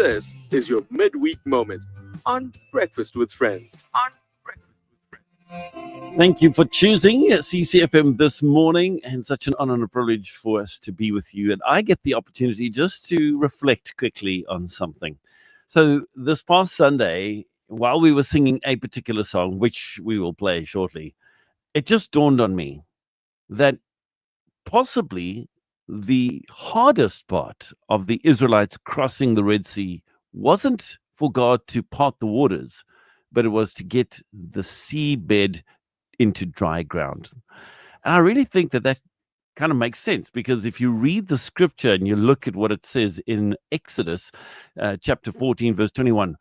This is your midweek moment on Breakfast with Friends. Thank you for choosing CCFM this morning, and such an honor and a privilege for us to be with you. And I get the opportunity just to reflect quickly on something. So this past Sunday, while we were singing a particular song, which we will play shortly, it just dawned on me that possibly the hardest part of the Israelites crossing the Red Sea wasn't for God to part the waters, but it was to get the seabed into dry ground. And I really think that kind of makes sense, because if you read the scripture and you look at what it says in Exodus chapter 14, verse 21,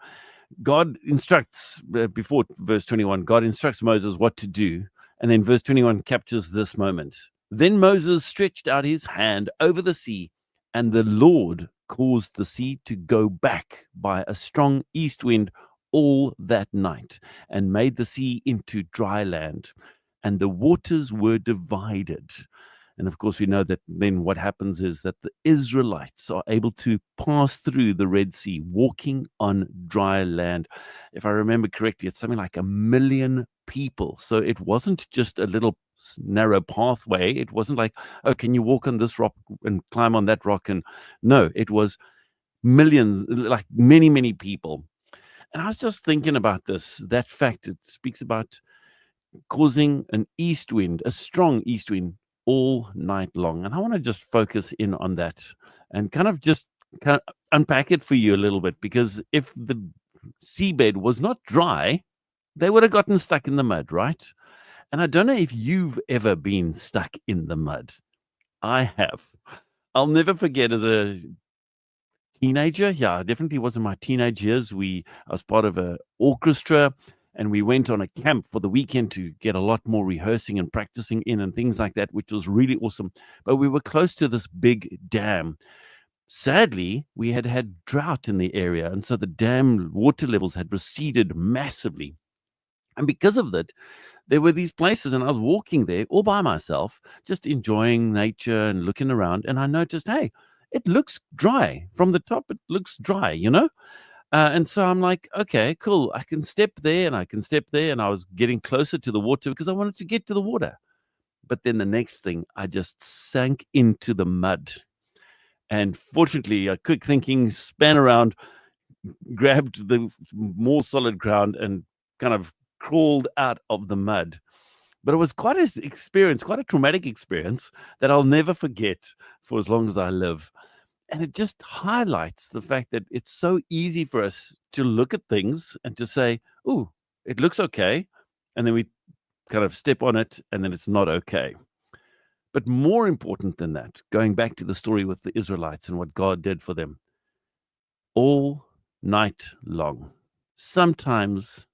God instructs, before verse 21, God instructs Moses what to do. And then verse 21 captures this moment. Then Moses stretched out his hand over the sea, and the Lord caused the sea to go back by a strong east wind all that night, and made the sea into dry land, and the waters were divided. And of course, we know that then what happens is that the Israelites are able to pass through the Red Sea, walking on dry land. If I remember correctly, it's something like 1 million people. So it wasn't just a little narrow pathway. It wasn't like, oh, can you walk on this rock and climb on that rock? And no, it was millions, like many, many people. And I was just thinking about that fact. It speaks about causing an east wind, a strong east wind, all night long. And I want to just focus in on that and kind of unpack it for you a little bit, because if the seabed was not dry, they would have gotten stuck in the mud, right? And I don't know if you've ever been stuck in the mud. I have. I'll never forget, as a teenager, it definitely was in my teenage years, I was part of an orchestra, and we went on a camp for the weekend to get a lot more rehearsing and practicing in and things like that, which was really awesome. But we were close to this big dam. Sadly, we had drought in the area, and so the dam water levels had receded massively. And because of that, there were these places, and I was walking there all by myself, just enjoying nature and looking around, and I noticed, hey, it looks dry. From the top, it looks dry, And so I'm like, okay, cool. I can step there and I can step there. And I was getting closer to the water because I wanted to get to the water. But then the next thing, I just sank into the mud. And fortunately, a quick thinking, span around, grabbed the more solid ground and kind of crawled out of the mud. But it was quite an experience, quite a traumatic experience that I'll never forget for as long as I live. And it just highlights the fact that it's so easy for us to look at things and to say, "Ooh, it looks okay." And then we kind of step on it and then it's not okay. But more important than that, going back to the story with the Israelites and what God did for them, all night long. Sometimes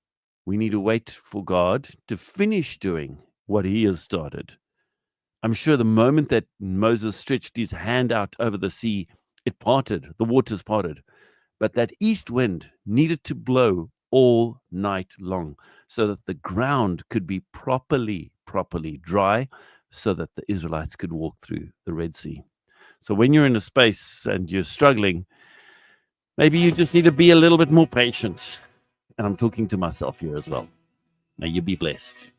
we need to wait for God to finish doing what he has started. I'm sure the moment that Moses stretched his hand out over the sea, it parted, the waters parted. But that east wind needed to blow all night long so that the ground could be properly dry, so that the Israelites could walk through the Red Sea. So when you're in a space and you're struggling, maybe you just need to be a little bit more patient. And I'm talking to myself here as well. May you be blessed.